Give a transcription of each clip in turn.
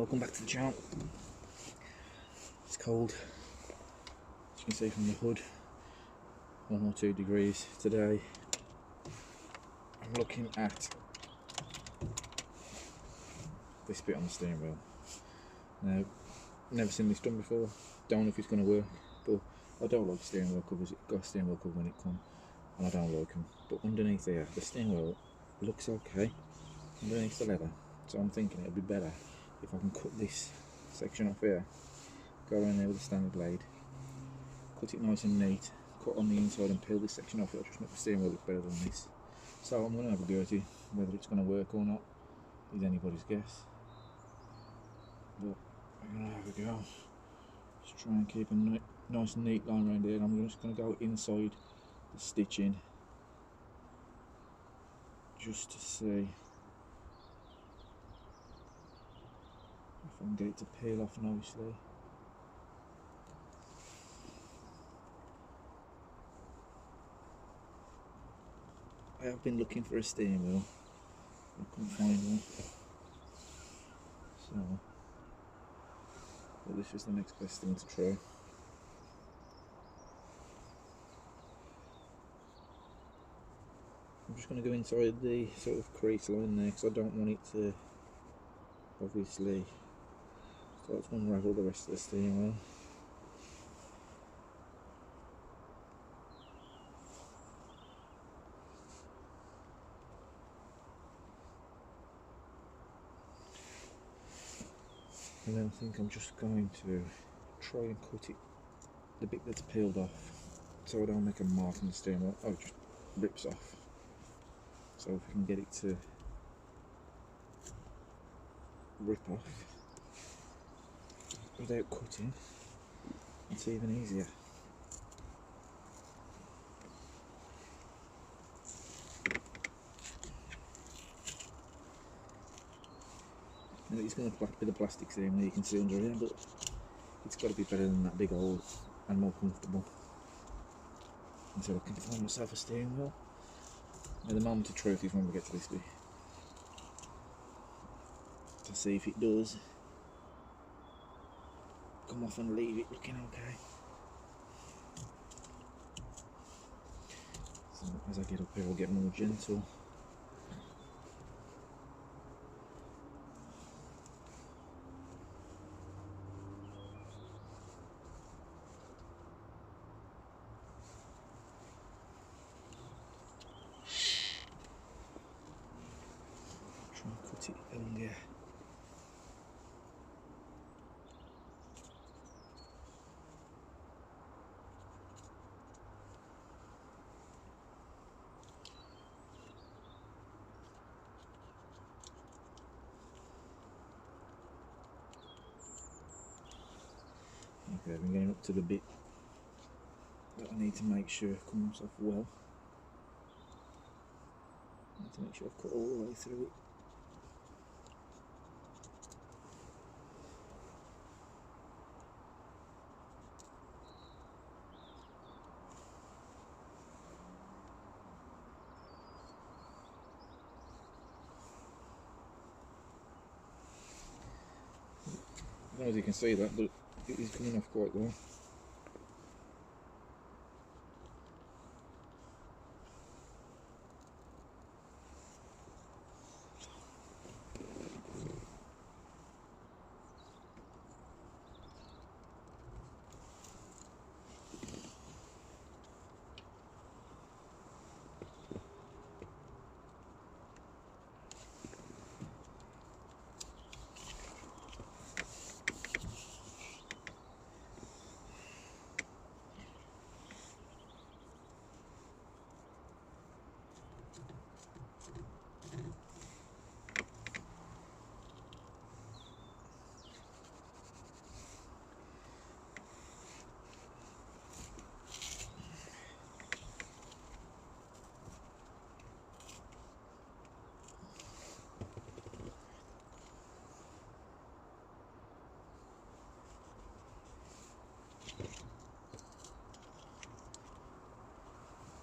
welcome back to the channel. It's cold, as you can see from the hood, 1 or 2 degrees today. I'm looking at this bit on the steering wheel. Now, never seen this done before, don't know if it's going to work, but I don't like steering wheel covers. It got a steering wheel cover when it comes, and I don't like them. But underneath here, the steering wheel looks okay underneath the leather, so I'm thinking it'd be better if I can cut this section off here, go around there with a standard blade, cut it nice and neat, cut on the inside and peel this section off. It'll just make the steering wheel look better than this. So I'm going to have a go at it. Whether it's going to work or not is anybody's guess, but I'm going to have a go. Just try and keep a nice and neat line around here. I'm just going to go inside the stitching just to see if I can get it to peel off nicely. I have been looking for a steering wheel, I couldn't find one, so well, this is the next best thing to try. I'm just going to go inside the sort of crease line there, because I don't want it to obviously start to unravel the rest of the steering wheel. And then I think I'm just going to try and cut it, the bit that's peeled off, so I don't make a mark on the steering wheel. Oh, it just rips off. So if we can get it to rip off without cutting, it's even easier. And it's going to be the plastic steering wheel you can see under here, but it's got to be better than that big hole and more comfortable until I can find myself a steering wheel. Now the moment of truth is when we get to this bit, to see if it does come off and leave it looking okay. So as I get up here I'll get more gentle. Try and cut it along here. Okay, I've been getting up to the bit that I need to make sure comes off well. I need to make sure I've cut all the way through it. I don't know if you can see that, but it is coming off quite well.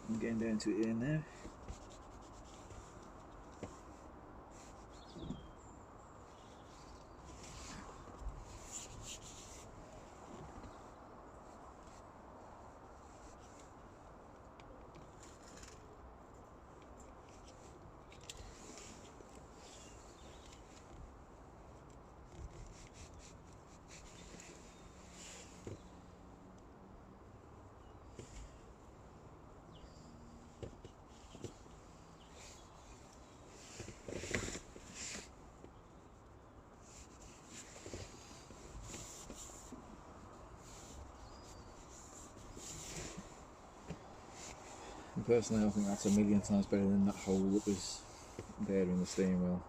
I'm getting down to it here now. And personally, I think that's a million times better than that hole that was there in the steering wheel.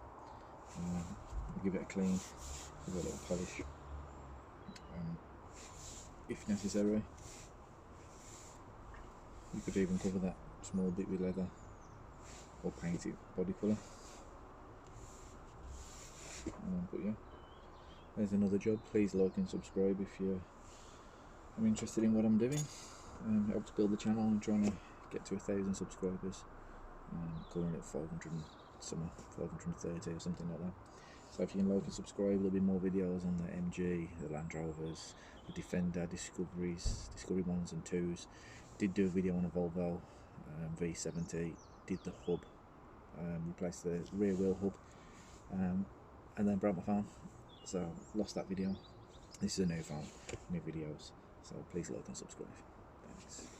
I'll give it a clean, give it a little polish, if necessary. You could even cover that small bit with leather or paint it body colour. But yeah, there's another job. Please like and subscribe if you're interested in what I'm doing. It helps build the channel. I'm trying to get to 1,000 subscribers. Calling it 500 somewhere, 530 or something like that. So if you can like and subscribe, there'll be more videos on the MG, the Land Rovers, the Defender, Discovery 1s and 2s. Did do a video on a Volvo V70, did the hub, replaced the rear wheel hub, and then broke my phone, so lost that video. This is a new phone, new videos, so please like and subscribe. Thanks.